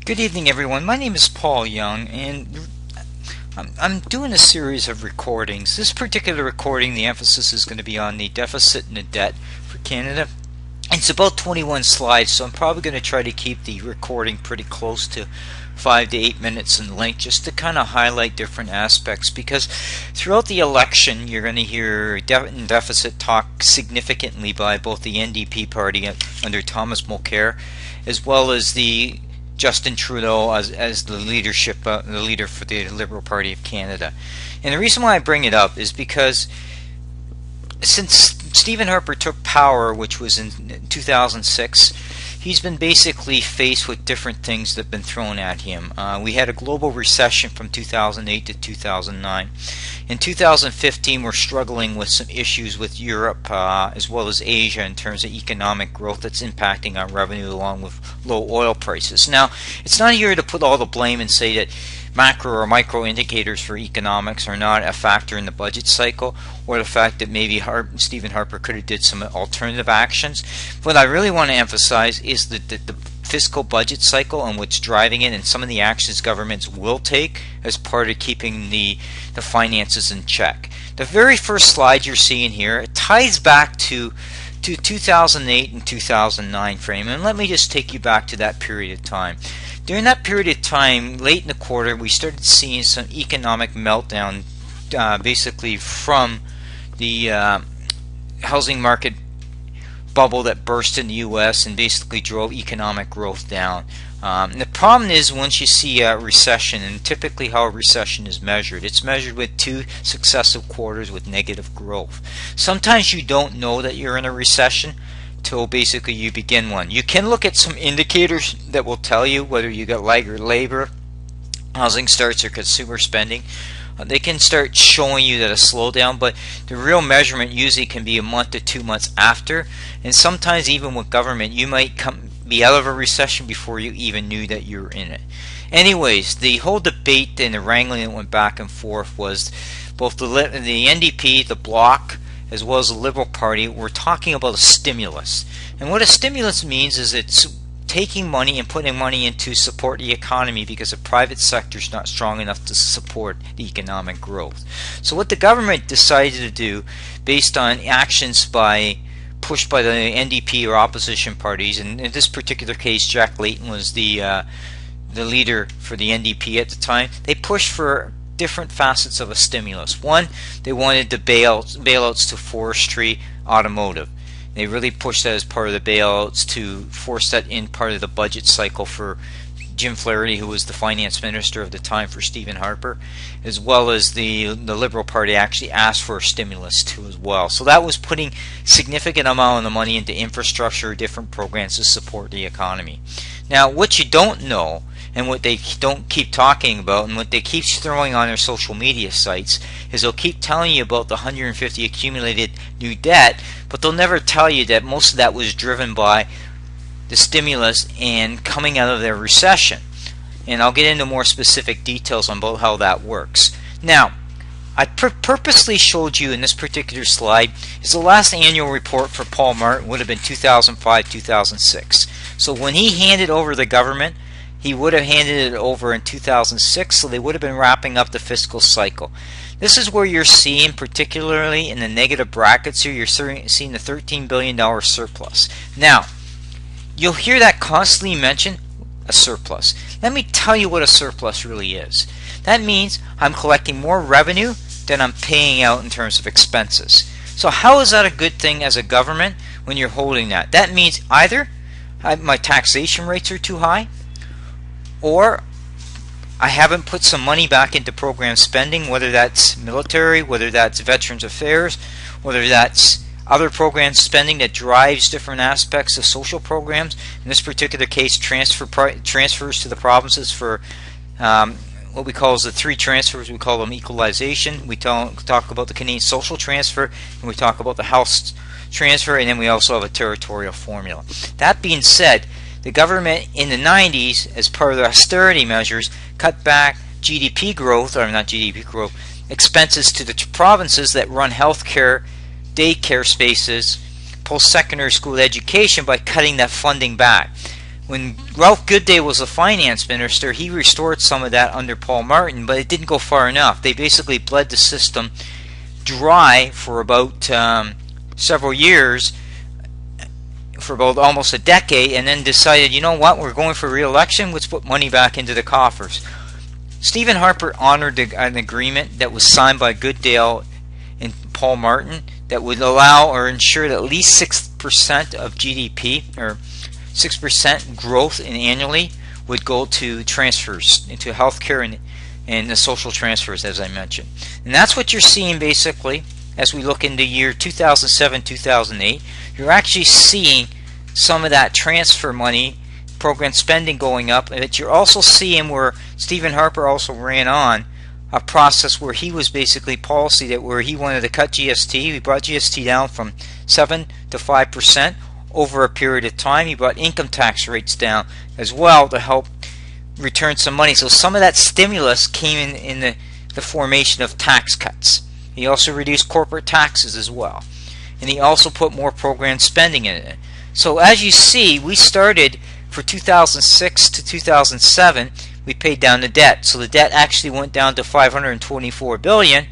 Good evening, everyone. My name is Paul Young, and I'm doing a series of recordings. This particular recording, the emphasis is going to be on the deficit and the debt for Canada. It's about 21 slides, so I'm probably going to try to keep the recording pretty close to 5 to 8 minutes in length, just to kind of highlight different aspects, because throughout the election you're going to hear debt and deficit talk significantly by both the NDP party under Thomas Mulcair, as well as the Justin Trudeau as the leader for the Liberal Party of Canada. And the reason why I bring it up is because since Stephen Harper took power, which was in 2006, he's been basically faced with different things that have been thrown at him. We had a global recession from 2008 to 2009. In 2015, we're struggling with some issues with Europe as well as Asia in terms of economic growth that's impacting our revenue, along with low oil prices. Now, it's not here to put all the blame and say that macro or micro indicators for economics are not a factor in the budget cycle, or the fact that maybe Stephen Harper could have did some alternative actions. What I really want to emphasize is that the fiscal budget cycle and what's driving it, and some of the actions governments will take as part of keeping the finances in check. The very first slide you're seeing here, it ties back to 2008 and 2009 frame, and let me just take you back to that period of time. During that period of time, late in the quarter, we started seeing some economic meltdown, basically from the housing market bubble that burst in the U.S. and basically drove economic growth down. And the problem is, once you see a recession, and typically how a recession is measured, it's measured with 2 successive quarters with negative growth. Sometimes you don't know that you're in a recession till basically you begin one. You can look at some indicators that will tell you whether you got lighter labor, housing starts, or consumer spending. They can start showing you that a slowdown, but the real measurement usually can be a month to 2 months after. And sometimes even with government, you might be out of a recession before you even knew that you were in it. Anyways, the whole debate and the wrangling that went back and forth was both the NDP, the Bloc, as well as the Liberal Party were talking about a stimulus. And what a stimulus means is it's taking money and putting money in to support the economy, because the private sector is not strong enough to support the economic growth. So what the government decided to do, based on actions pushed by the NDP or opposition parties, and in this particular case Jack Layton was the leader for the NDP at the time, they pushed for different facets of a stimulus. One, they wanted the bailouts to forestry, automotive. They really pushed that as part of the bailouts to force that in part of the budget cycle for Jim Flaherty, who was the finance minister of the time for Stephen Harper, as well as the Liberal Party actually asked for a stimulus too as well. So that was putting significant amount of money into infrastructure, different programs to support the economy. Now, what you don't know, and what they don't keep talking about, and what they keep throwing on their social media sites, is they'll keep telling you about the 150 accumulated new debt, but they'll never tell you that most of that was driven by the stimulus and coming out of their recession. And I'll get into more specific details on both how that works. Now, I purposely showed you in this particular slide is the last annual report for Paul Martin would have been 2005-2006. So when he handed over the government, he would have handed it over in 2006, so they would have been wrapping up the fiscal cycle. This is where you're seeing, particularly in the negative brackets here, you're seeing the $13 billion surplus. Now, you'll hear that constantly mentioned, a surplus. Let me tell you what a surplus really is. That means I'm collecting more revenue than I'm paying out in terms of expenses. So how is that a good thing as a government when you're holding that? That means either my taxation rates are too high, or I haven't put some money back into program spending, whether that's military, whether that's Veterans Affairs, whether that's other program spending that drives different aspects of social programs. In this particular case, transfers to the provinces for what we call the 3 transfers. We call them equalization. We talk about the Canadian social transfer, and we talk about the House transfer, and then we also have a territorial formula. That being said, the government in the 90s, as part of the austerity measures, cut back GDP growth, or not GDP growth, expenses to the provinces that run healthcare, daycare spaces, post-secondary school education by cutting that funding back. when Ralph Goodday was the finance minister, he restored some of that under Paul Martin, but it didn't go far enough. They basically bled the system dry for about several years, for about almost a decade, and then decided, you know what, we're going for re-election, let's put money back into the coffers. Stephen Harper honored an agreement that was signed by Goodale and Paul Martin that would allow or ensure that at least 6% of GDP, or 6% growth annually, would go to transfers, into healthcare and the social transfers, as I mentioned. And that's what you're seeing basically as we look into year 2007, 2008. You're actually seeing some of that transfer money, program spending going up, but you're also seeing where Stephen Harper also ran on a process where he was basically policy that where he wanted to cut GST. He brought GST down from 7 to 5% over a period of time. He brought income tax rates down as well to help return some money. So some of that stimulus came in the formation of tax cuts. He also reduced corporate taxes as well. And he also put more program spending in it. So as you see, we started for 2006 to 2007, we paid down the debt. So the debt actually went down to $524 billion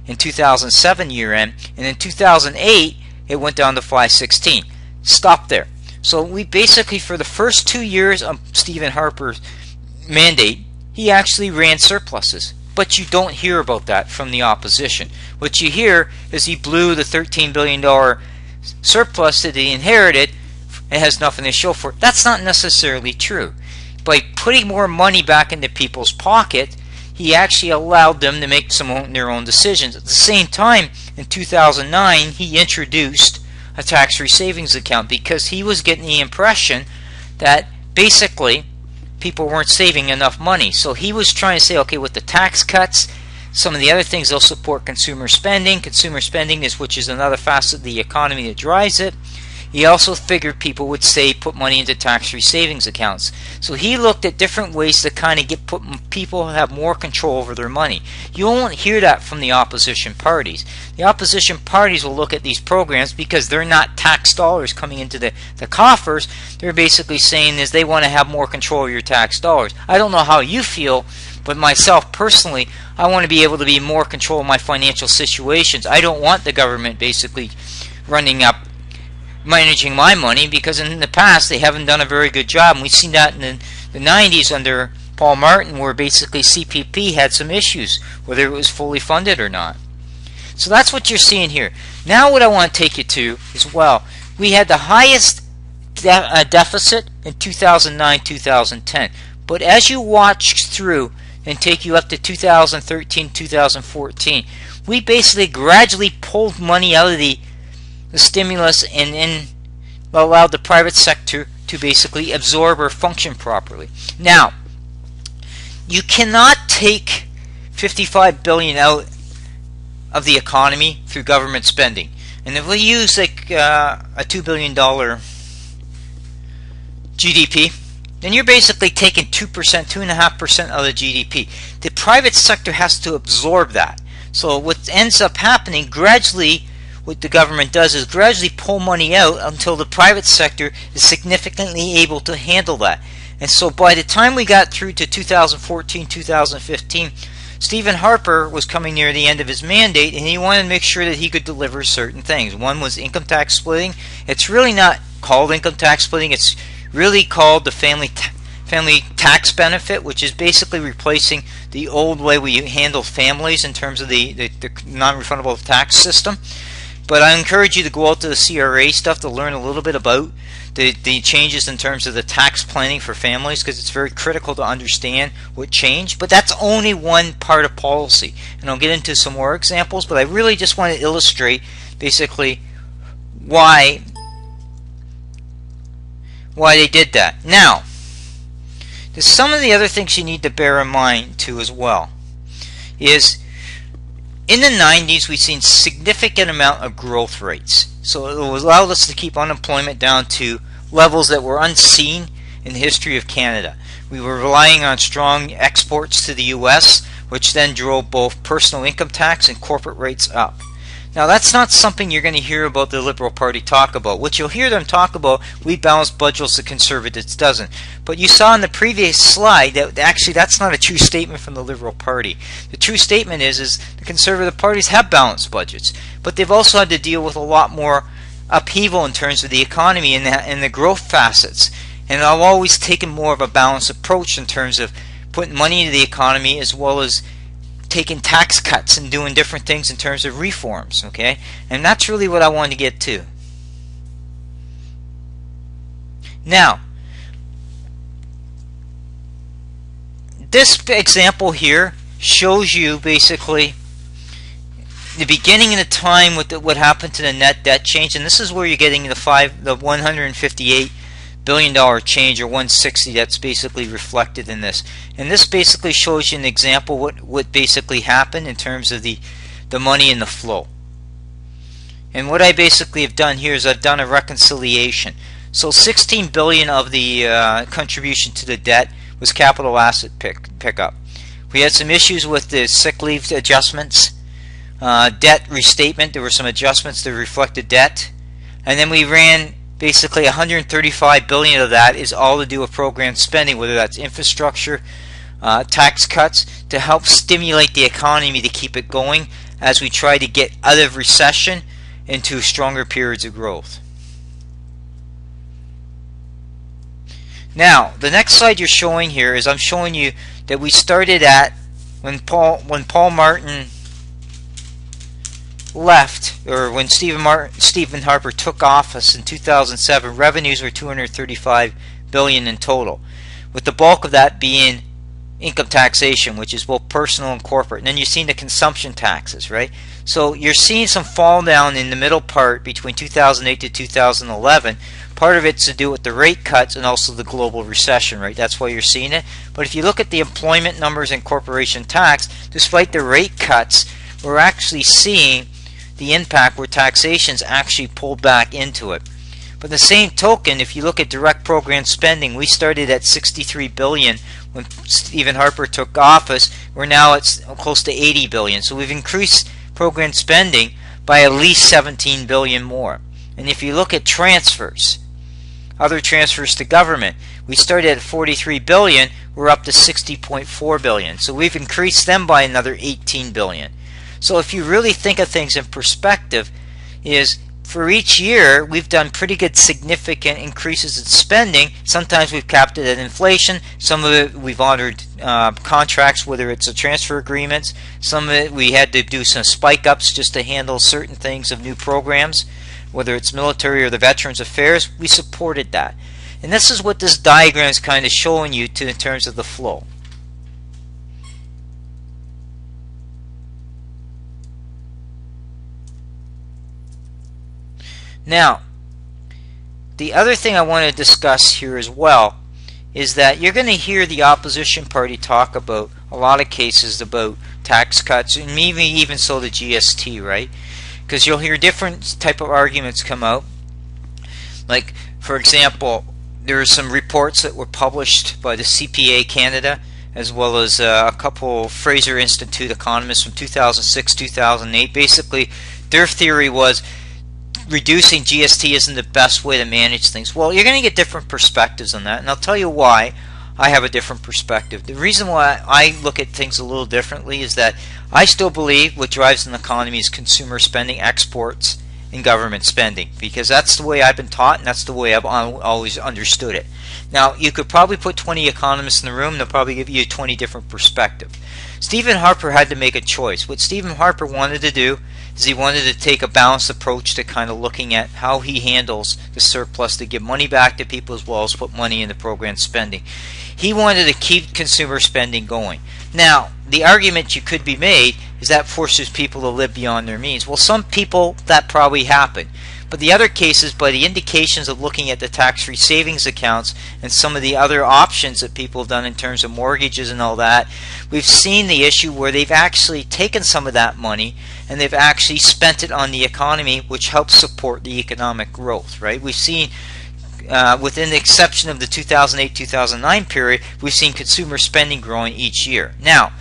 in 2007 year end, and in 2008 it went down to $516. Stop there. So we basically, for the first 2 years of Stephen Harper's mandate, he actually ran surpluses. But you don't hear about that from the opposition. What you hear is he blew the $13 billion surplus that he inherited and has nothing to show for it. That's not necessarily true. By putting more money back into people's pocket, he actually allowed them to make their own decisions. At the same time, in 2009, he introduced a tax-free savings account because he was getting the impression that basically people weren't saving enough money. So he was trying to say, okay, with the tax cuts, some of the other things, they'll support consumer spending. Consumer spending which is another facet of the economy that drives it. He also figured people would put money into tax-free savings accounts. So he looked at different ways to kind of people have more control over their money. You won't hear that from the opposition parties. The opposition parties will look at these programs because they're not tax dollars coming into the coffers. They're basically saying is they want to have more control of your tax dollars. I don't know how you feel, but myself personally, I want to be able to be more control of my financial situations. I don't want the government basically managing my money, because in the past they haven't done a very good job, and we've seen that in the 90s under Paul Martin, where basically CPP had some issues whether it was fully funded or not. So that's what you're seeing here. Now what I want to take you to is, well, we had the highest deficit in 2009-2010, but as you watch through and take you up to 2013-2014, we basically gradually pulled money out of the stimulus and allowed the private sector to basically absorb or function properly. Now, you cannot take $55 billion out of the economy through government spending. And if we use like a $2 billion GDP, then you're basically taking 2%, 2.5% of the GDP. The private sector has to absorb that. So what ends up happening gradually, what the government does is gradually pull money out until the private sector is significantly able to handle that. And so by the time we got through to 2014, 2015, Stephen Harper was coming near the end of his mandate, and he wanted to make sure that he could deliver certain things. One was income tax splitting. It's really not called income tax splitting. It's really called the family tax benefit, which is basically replacing the old way we handled families in terms of the non-refundable tax system. But I encourage you to go out to the CRA stuff to learn a little bit about the changes in terms of the tax planning for families, because it's very critical to understand what changed. But that's only one part of policy, and I'll get into some more examples, but I really just want to illustrate basically why they did that. Now, there's some of the other things you need to bear in mind too as well. Is in the 90s, we've seen significant amount of growth rates. So it allowed us to keep unemployment down to levels that were unseen in the history of Canada. We were relying on strong exports to the U.S., which then drove both personal income tax and corporate rates up. Now that's not something you're going to hear about the Liberal Party talk about. What you'll hear them talk about, we balance budgets, the Conservatives doesn't. But you saw in the previous slide that actually that's not a true statement from the Liberal Party. The true statement is the Conservative parties have balanced budgets, but they've also had to deal with a lot more upheaval in terms of the economy and the growth facets. And I've always taken more of a balanced approach in terms of putting money into the economy as well as taking tax cuts and doing different things in terms of reforms, okay? And that's really what I wanted to get to. Now, this example here shows you basically the beginning of the time with what happened to the net debt change, and this is where you're getting the $158 billion change, or 160, that's basically reflected in this. And this basically shows you an example what basically happened in terms of the money and the flow. And what I basically have done here is I've done a reconciliation. So 16 billion of the contribution to the debt was capital asset pickup. We had some issues with the sick leave adjustments, debt restatement. There were some adjustments that reflected debt, and then we ran basically 135 billion of that is all to do with program spending, whether that's infrastructure, tax cuts, to help stimulate the economy to keep it going as we try to get out of recession into stronger periods of growth. Now, the next slide you're showing here is I'm showing you that we started at when Paul Martin left, or when Stephen Harper took office in 2007, revenues were $235 billion in total, with the bulk of that being income taxation, which is both personal and corporate. And then you're seeing the consumption taxes, right? So you're seeing some fall down in the middle part between 2008 to 2011. Part of it's to do with the rate cuts and also the global recession, right? That's why you're seeing it. But if you look at the employment numbers and corporation tax, despite the rate cuts, we're actually seeing the impact where taxation's actually pulled back into it. But the same token, if you look at direct program spending, we started at 63 billion when Stephen Harper took office. We're now at close to 80 billion. So we've increased program spending by at least 17 billion more. And if you look at transfers, other transfers to government, we started at 43 billion, we're up to 60.4 billion. So we've increased them by another 18 billion. So if you really think of things in perspective, is for each year we've done pretty good significant increases in spending. Sometimes we've capped it at inflation, some of it we've honored contracts, whether it's a transfer agreements, some of it we had to do some spike ups just to handle certain things of new programs, whether it's military or the Veterans Affairs, we supported that. And this is what this diagram is kind of showing you in terms of the flow. Now, the other thing I want to discuss here as well is that you're going to hear the opposition party talk about a lot of cases about tax cuts, and maybe even so the GST, right? Because you'll hear different type of arguments come out. Like, for example, there are some reports that were published by the CPA Canada, as well as a couple Fraser Institute economists from 2006, 2008. Basically, their theory was reducing GST isn't the best way to manage things. Well, you're going to get different perspectives on that, and I'll tell you why I have a different perspective. The reason why I look at things a little differently is that I still believe what drives an economy is consumer spending, exports, and government spending, because that's the way I've been taught and that's the way I've always understood it. Now, you could probably put 20 economists in the room, they'll probably give you a 20 different perspective. Stephen Harper had to make a choice. What Stephen Harper wanted to do is he wanted to take a balanced approach to kind of looking at how he handles the surplus to give money back to people as well as put money into program spending. He wanted to keep consumer spending going. Now, the argument you could be made is that forces people to live beyond their means. Well, some people, that probably happened. But the other cases, by the indications of looking at the tax-free savings accounts and some of the other options that people have done in terms of mortgages and all that, we've seen the issue where they've actually taken some of that money and they've actually spent it on the economy, which helps support the economic growth, right? We've seen, within the exception of the 2008-2009 period, we've seen consumer spending growing each year. Now,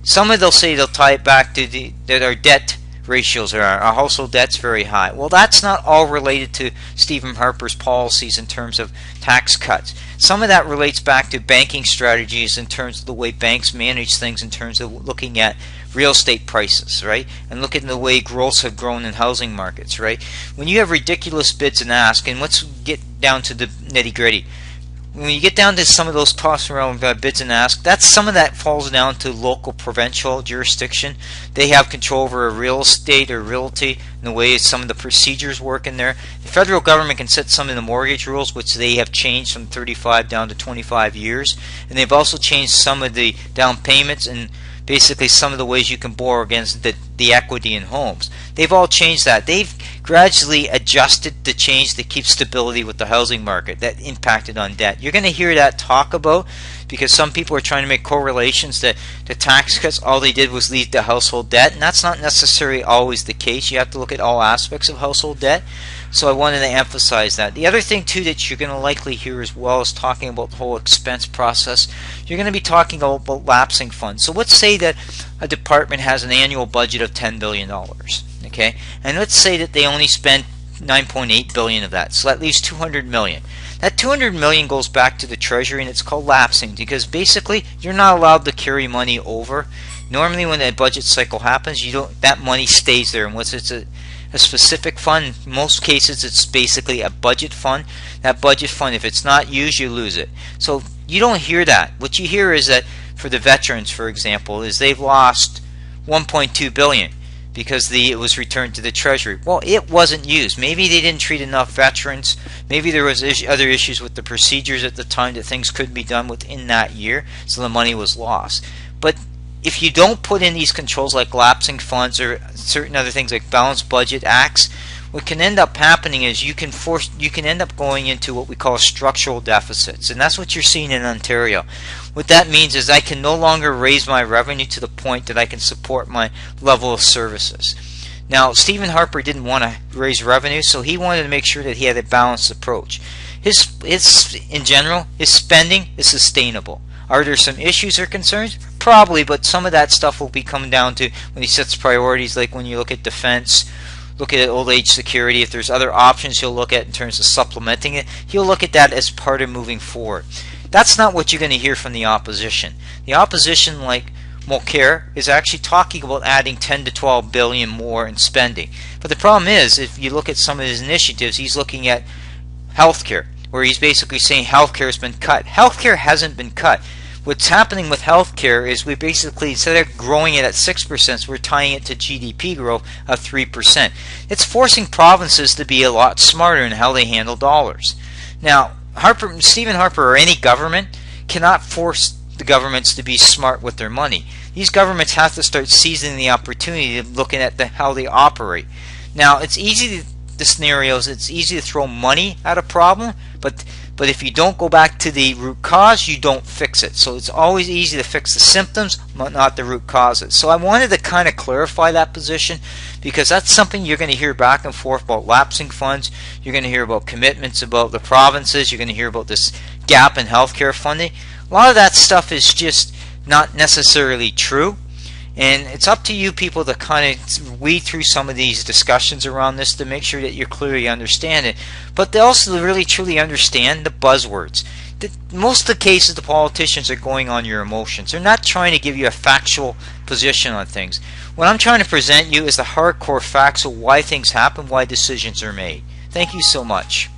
some of they'll say they'll tie it back to that our debt ratios are. Our household debt's very high. Well, that's not all related to Stephen Harper's policies in terms of tax cuts. Some of that relates back to banking strategies in terms of the way banks manage things in terms of looking at real estate prices, right? And look at the way growths have grown in housing markets, right? When you have ridiculous bids and ask, and let's get down to the nitty-gritty. When you get down to some of those tossed around bids and ask, that's some of that falls down to local provincial jurisdiction. They have control over real estate or realty and the way some of the procedures work in there. The federal government can set some of the mortgage rules, which they have changed from 35 down to 25 years. And they've also changed some of the down payments and basically some of the ways you can borrow against the equity in homes. They've all changed that. They've gradually adjusted the change to keep stability with the housing market that impacted on debt. You're going to hear that talk about because some people are trying to make correlations that the tax cuts, all they did was lead to household debt, and that's not necessarily always the case. You have to look at all aspects of household debt. So I wanted to emphasize that. The other thing too that you're going to likely hear as well is talking about the whole expense process. You're going to be talking about lapsing funds. So let's say that a department has an annual budget of $10 billion. Okay, and let's say that they only spend $9.8 billion of that. So that leaves $200 million. That $200 million goes back to the Treasury, and it's called lapsing because basically you're not allowed to carry money over. Normally, when a budget cycle happens, that money stays there, unless it's a specific fund. In most cases, it's basically a budget fund. That budget fund, if it's not used, you lose it. So you don't hear that. What you hear is that for the veterans, for example, is they've lost $1.2 billion because it was returned to the Treasury. Well, it wasn't used. Maybe they didn't treat enough veterans. Maybe there was other issues with the procedures at the time that things couldn't be done within that year, so the money was lost. But if you don't put in these controls like lapsing funds or certain other things like balanced budget acts, what can end up happening is you can end up going into what we call structural deficits, and that's what you're seeing in Ontario. What that means is I can no longer raise my revenue to the point that I can support my level of services. Now, Stephen Harper didn't want to raise revenue, so he wanted to make sure that he had a balanced approach. In general, his spending is sustainable. Are there some issues or concerns? Probably, but some of that stuff will be coming down to when he sets priorities, like when you look at defense, look at old age security. If there's other options he'll look at in terms of supplementing it, he'll look at that as part of moving forward. That's not what you're going to hear from the opposition. The opposition, like Mulcair, is actually talking about adding 10 to 12 billion more in spending. But the problem is, if you look at some of his initiatives, he's looking at healthcare, where he's basically saying healthcare has been cut. Healthcare hasn't been cut. What's happening with healthcare is we basically, instead of growing it at 6%, we're tying it to GDP growth of 3%. It's forcing provinces to be a lot smarter in how they handle dollars. Now, Stephen Harper or any government cannot force the governments to be smart with their money. These governments have to start seizing the opportunity of looking at how they operate. Now, it's easy it's easy to throw money at a problem, but if you don't go back to the root cause, you don't fix it. So it's always easy to fix the symptoms, but not the root causes. So I wanted to kind of clarify that position because that's something you're going to hear back and forth about lapsing funds. You're going to hear about commitments about the provinces. You're going to hear about this gap in healthcare funding. A lot of that stuff is just not necessarily true. And it's up to you people to kind of weed through some of these discussions around this to make sure that you clearly understand it. But they also really truly understand the buzzwords. Most of the cases the politicians are going on your emotions. They're not trying to give you a factual position on things. What I'm trying to present you is the hardcore facts of why things happen, why decisions are made. Thank you so much.